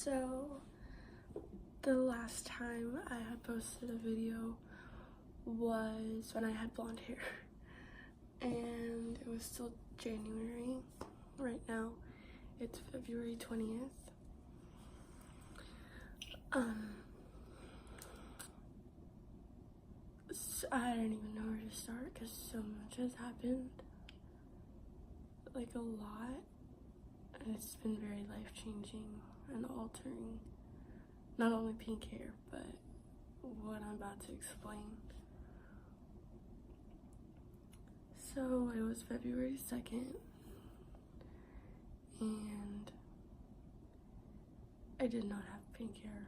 So the last time I had posted a video was when I had blonde hair, and it was still January. Right now it's February 20th. So I don't even know where to start because so much has happened, like a lot, and it's been very life-changing and altering. Not only pink hair, but what I'm about to explain. So it was February 2nd, and I did not have pink hair.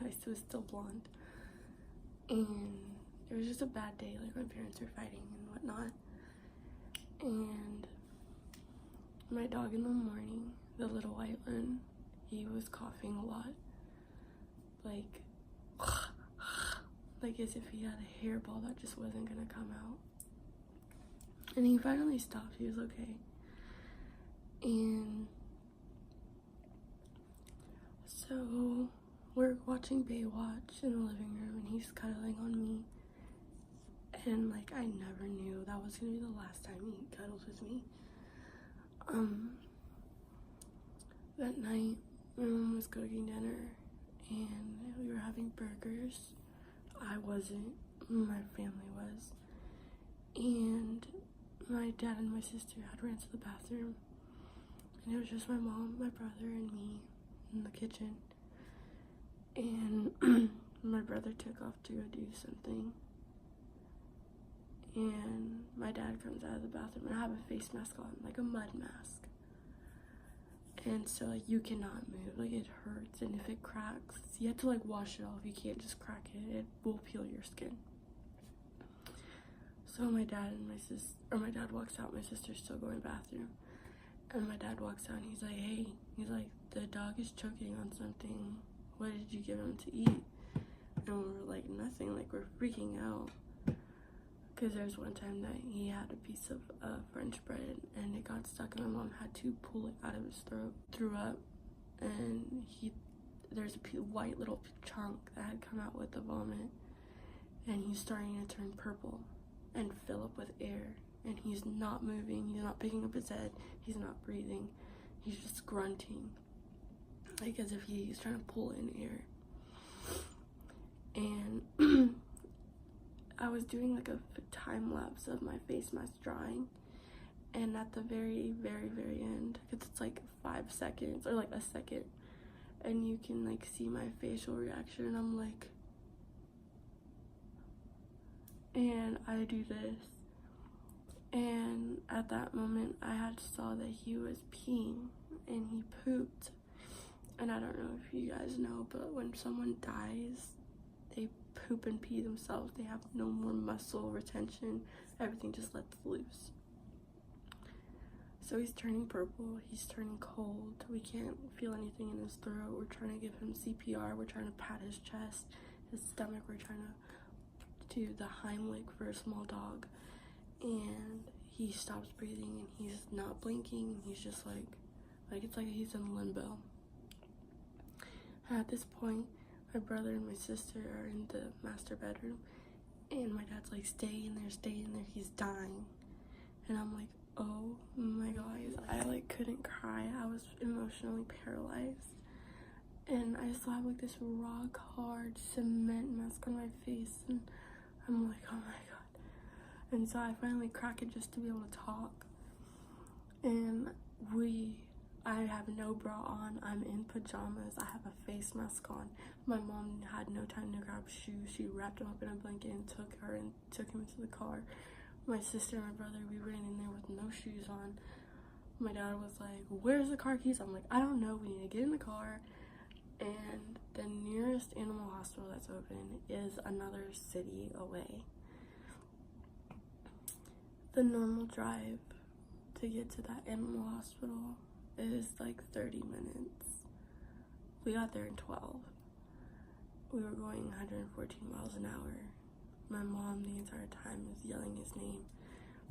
I was still blonde, and it was just a bad day. Like, my parents were fighting and whatnot, and my dog in the morning, the little white one, he was coughing a lot, like as if he had a hairball that just wasn't gonna come out. And he finally stopped. He was okay. And so we're watching Baywatch in the living room, and he's cuddling on me. And like, I never knew that was gonna be the last time he cuddled with me. That night, my mom was cooking dinner, and we were having burgers. I wasn't, my family was. And my dad and my sister had ran to the bathroom, and it was just my mom, my brother, and me in the kitchen. And my brother took off to go do something, and my dad comes out of the bathroom, and I have a face mask on, like a mud mask. And so, like, you cannot move, like, it hurts, and if it cracks, you have to, like, wash it off. You can't just crack it, it will peel your skin. So my dad walks out, my sister's still going to the bathroom, and my dad walks out, and he's like, hey, he's like, the dog is choking on something, what did you give him to eat? And we're like, nothing, like, we're freaking out. Because there's one time that he had a piece of French bread, and it got stuck, and my mom had to pull it out of his throat, threw up, and there's a white little chunk that had come out with the vomit, and he's starting to turn purple and fill up with air, and he's not moving, he's not picking up his head, he's not breathing, he's just grunting, like as if he's trying to pull in air. And I was doing like a time lapse of my face mask drying, and at the very, very, very end, because it's like 5 seconds or like a second, and you can like see my facial reaction, and I'm like, and I do this, and at that moment I had saw that he was peeing and he pooped. And I don't know if you guys know, but when someone dies, they poop and pee themselves. They have no more muscle retention, everything just lets loose. So he's turning purple, he's turning cold, we can't feel anything in his throat, we're trying to give him CPR, we're trying to pat his chest, his stomach, we're trying to do the Heimlich for a small dog, and he stops breathing, and he's not blinking, and he's just like it's like he's in limbo. And at this point, my brother and my sister are in the master bedroom, and my dad's like, stay in there, he's dying. And I'm like, oh my god, I like couldn't cry, I was emotionally paralyzed, and I still have like this rock hard cement mask on my face, and I'm like, oh my god. And so I finally crack it just to be able to talk, and I have no bra on, I'm in pajamas, I have a face mask on. My mom had no time to grab shoes, she wrapped him up in a blanket and took him into the car. My sister and my brother, we ran in there with no shoes on. My dad was like, where's the car keys? I'm like, I don't know, we need to get in the car. And the nearest animal hospital that's open is another city away. The normal drive to get to that animal hospital is like 30 minutes. We got there in 12. We were going 114 miles an hour. My mom the entire time is yelling his name,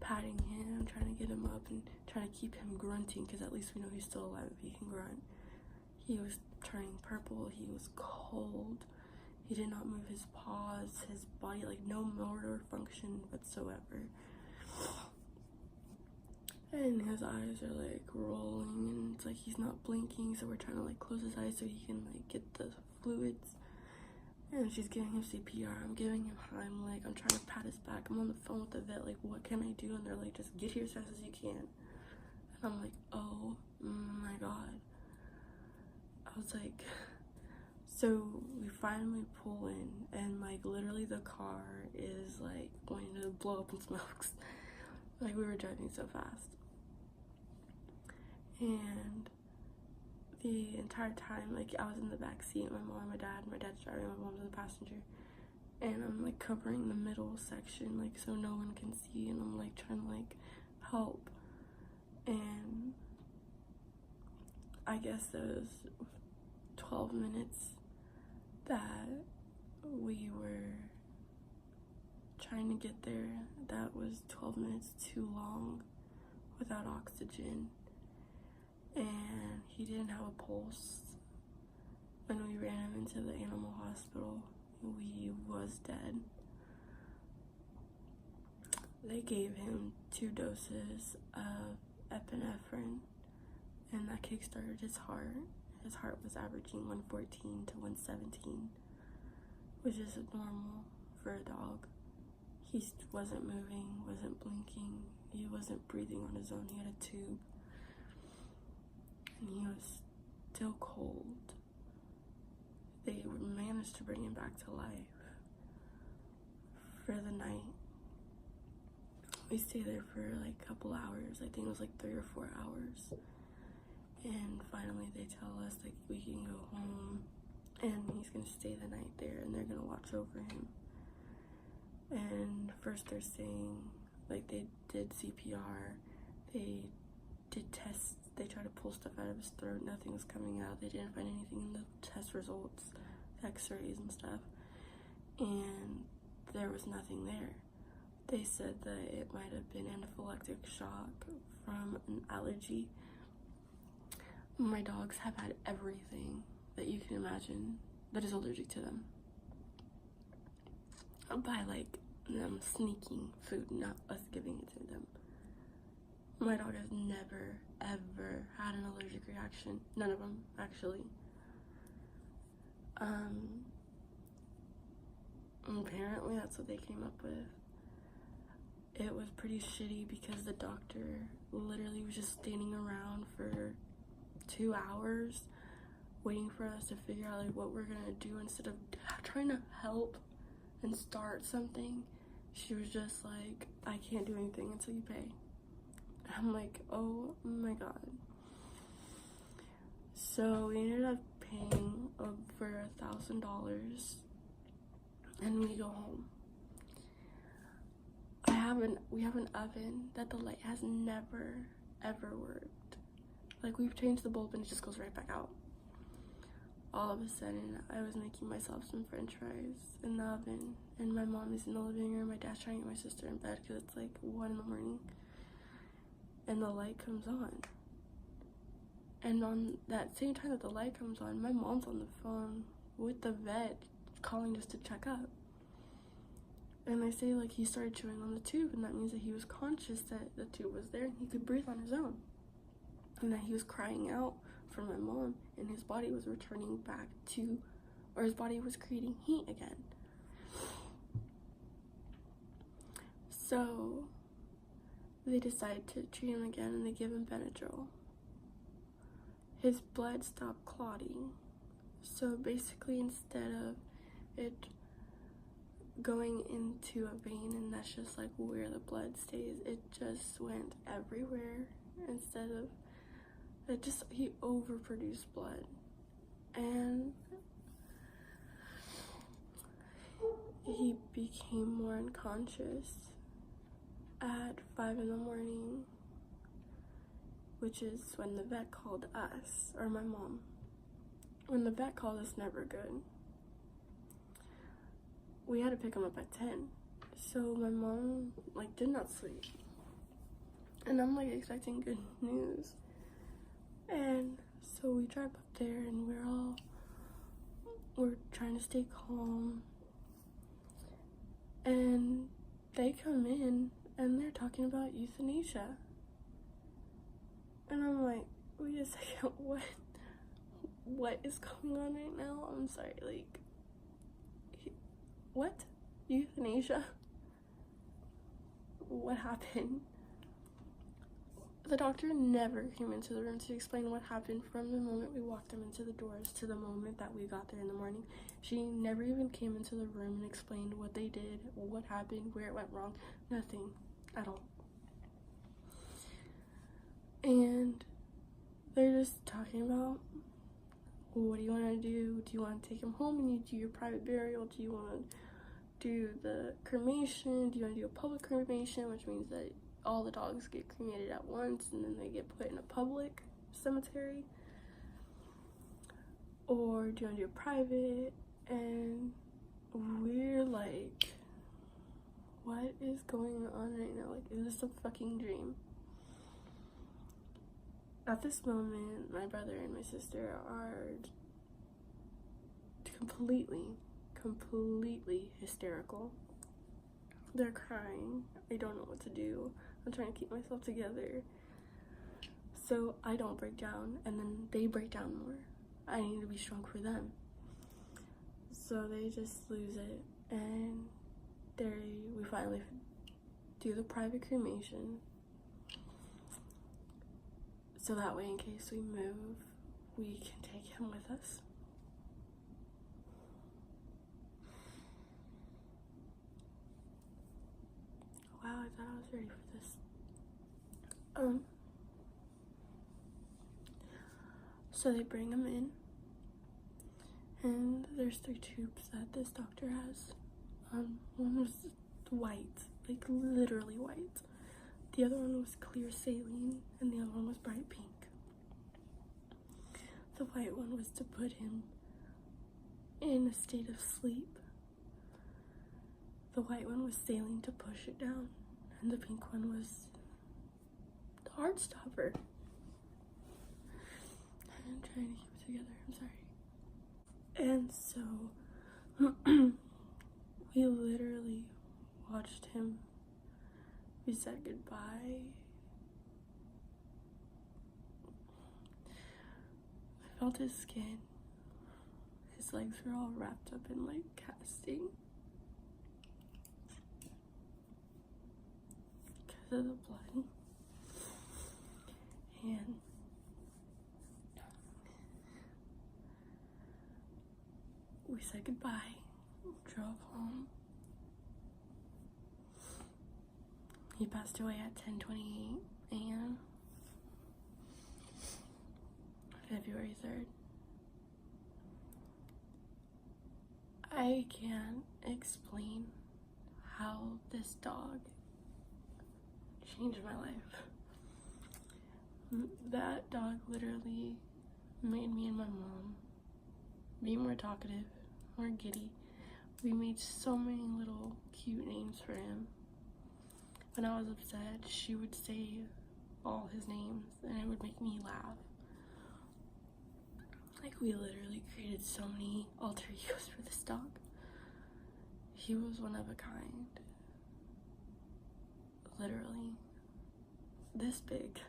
patting him, trying to get him up and trying to keep him grunting, because at least we know he's still alive if he can grunt. He was turning purple. He was cold. He did not move his paws, his body, like no motor function whatsoever. And his eyes are like rolling, and it's like he's not blinking, so we're trying to like close his eyes so he can like get the fluids. And she's giving him CPR. I'm giving him Heimlich. I'm trying to pat his back. I'm on the phone with the vet, like, what can I do? And they're like, just get here as fast as you can. And I'm like, oh my God. I was like, so we finally pull in, and like literally the car is like going to blow up in smokes. Like, we were driving so fast. And the entire time, like, I was in the back seat, my mom, my dad's driving, my mom's in the passenger, and I'm like covering the middle section, like, so no one can see, and I'm like trying to like help. And I guess those 12 minutes that we were trying to get there, that was 12 minutes too long without oxygen. And he didn't have a pulse. When we ran him into the animal hospital, he was dead. They gave him 2 doses of epinephrine, and that kickstarted his heart. His heart was averaging 114 to 117, which is normal for a dog. He wasn't moving, wasn't blinking, he wasn't breathing on his own. He had a tube. And he was still cold. They managed to bring him back to life for the night. We stayed there for like a couple hours. I think it was like 3 or 4 hours. And finally they tell us like we can go home, and he's gonna stay the night there, and they're gonna watch over him. And first they're saying, like, they did CPR, they did tests, they tried to pull stuff out of his throat, nothing was coming out, they didn't find anything in the test results, x-rays and stuff, and there was nothing there. They said that it might have been anaphylactic shock from an allergy. My dogs have had everything that you can imagine that is allergic to them, by like them sneaking food, not us giving it to them. My dog has never ever had an allergic reaction. None of them, actually. Apparently that's what they came up with. It was pretty shitty because the doctor literally was just standing around for 2 hours waiting for us to figure out like what we're gonna do. Instead of trying to help and start something, she was just like, I can't do anything until you pay. I'm like, oh my God. So we ended up paying over $1,000, and we go home. We have an oven that the light has never ever worked. Like, we've changed the bulb and it just goes right back out. All of a sudden, I was making myself some french fries in the oven, and my mom is in the living room. My dad's trying to get my sister in bed because it's like 1 in the morning, and the light comes on. And on that same time that the light comes on, my mom's on the phone with the vet calling just to check up. And they say like he started chewing on the tube, and that means that he was conscious that the tube was there and he could breathe on his own, and that he was crying out for my mom, and his body was returning back to, or his body was creating heat again. So they decide to treat him again, and they give him Benadryl. His blood stopped clotting. So basically, instead of it going into a vein, and that's just like where the blood stays, it just went everywhere. Instead of it, just he overproduced blood, and he became more unconscious at 5 in the morning, which is when the vet called us, or my mom. When the vet called us, never good. We had to pick him up at 10. So my mom like did not sleep, and I'm like expecting good news. And so So we drive up there and we're trying to stay calm. And they come in and they're talking about euthanasia. And I'm like, wait a second, what is going on right now? I'm sorry, like, what? Euthanasia? What happened? The doctor never came into the room to explain what happened from the moment we walked them into the doors to the moment that we got there in the morning. She never even came into the room and explained what they did, what happened, where it went wrong. Nothing at all. And they're just talking about, what do you want to do? Do you want to take him home and you do your private burial? Do you want to do the cremation? Do you want to do a public cremation, which means that all the dogs get cremated at once and then they get put in a public cemetery? Or do you want to do a private? And we're like, what is going on right now? Like, is this a fucking dream? At this moment, my brother and my sister are completely hysterical. They're crying. I don't know what to do. I'm trying to keep myself together so I don't break down, and then they break down more. I need to be strong for them. So they just lose it, and we finally do the private cremation. So that way, in case we move, we can take him with us. Wow, I thought I was ready for this. So they bring him in, and there's 3 tubes that this doctor has. One was white, like literally white. The other one was clear saline, and the other one was bright pink. The white one was to put him in a state of sleep. The white one was saline to push it down, and the pink one was the heart stopper. I'm trying to keep it together, I'm sorry. And so, we literally watched him. We said goodbye. I felt his skin. His legs were all wrapped up in like casting because of the blood. And we said goodbye, drove home. He passed away at 10:28 a.m. February 3rd. I can't explain how this dog changed my life. That dog literally made me and my mom be more talkative, more giddy. We made so many little cute names for him. When I was upset, she would say all his names and it would make me laugh. Like, we literally created so many alter egos for this dog. He was one of a kind. Literally this big.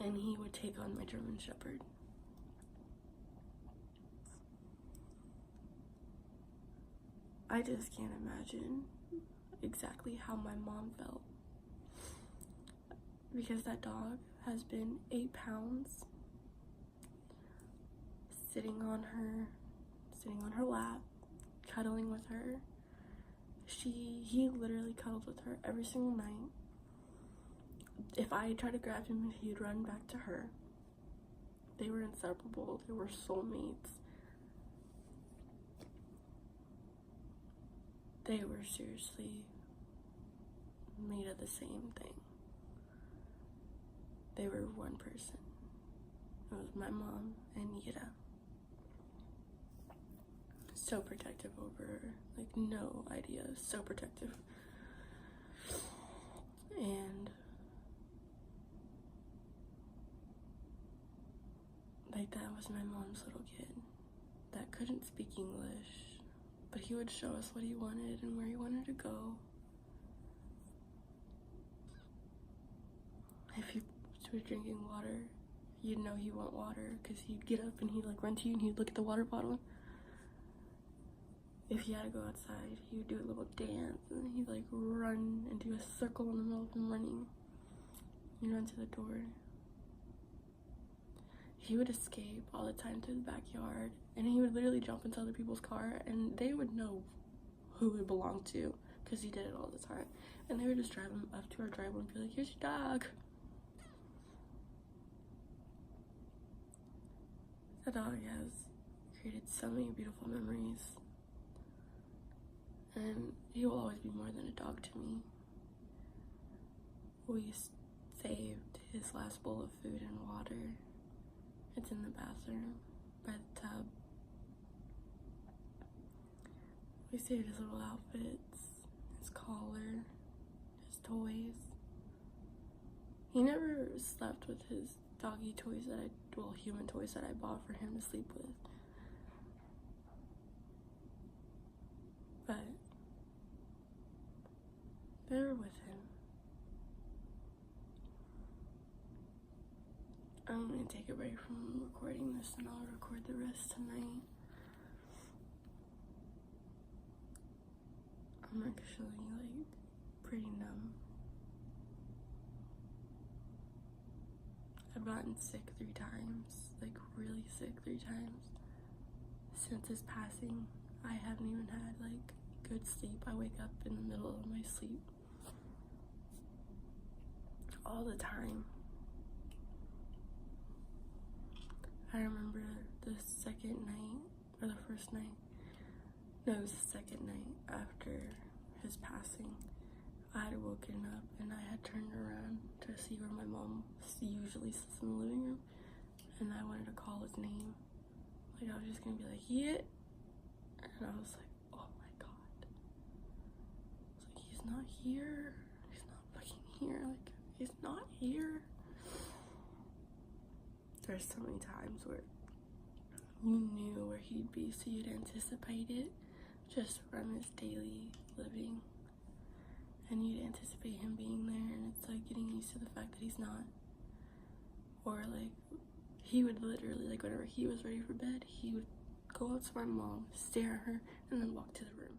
And he would take on my German Shepherd. I just can't imagine exactly how my mom felt, because that dog has been 8 pounds, sitting on her lap, cuddling with her. He literally cuddled with her every single night. If I tried to grab him, he'd run back to her. They were inseparable. They were soulmates. They were seriously made of the same thing. They were one person. It was my mom and Yida. So protective over, like, no idea, so protective. And Like, that was my mom's little kid that couldn't speak English, but he would show us what he wanted and where he wanted to go. If you were drinking water, you'd know he want water because he'd get up and he'd like run to you and he'd look at the water bottle. If he had to go outside, he would do a little dance and he'd like run and do a circle in the middle of him running. He'd run to the door. He would escape all the time to the backyard, and he would literally jump into other people's car and they would know who it belonged to because he did it all the time. And they would just drive him up to our driveway and be like, here's your dog. That dog has created so many beautiful memories, and he will always be more than a dog to me. We saved his last bowl of food and water. It's in the bathroom by the tub. We saved his little outfits, his collar, his toys. He never slept with his doggy toys that human toys that I bought for him to sleep with. But they were with him. I'm gonna take a break from recording this and I'll record the rest tonight. I'm actually like pretty numb. I've gotten sick 3 times, like really sick 3 times. Since his passing, I haven't even had like good sleep. I wake up in the middle of my sleep all the time. I remember the second night, or the first night, no, it was the second night after his passing. I had woken up and I had turned around to see where my mom usually sits in the living room, and I wanted to call his name. Like, I was just gonna be like, yeah, and I was like, oh my god. I was like, he's not here. He's not fucking here. Like, he's not here. There's so many times where you knew where he'd be, so you'd anticipate it just from his daily living. And you'd anticipate him being there, and it's like getting used to the fact that he's not. Or like, he would literally, like, whenever he was ready for bed, he would go up to my mom, stare at her, and then walk to the room.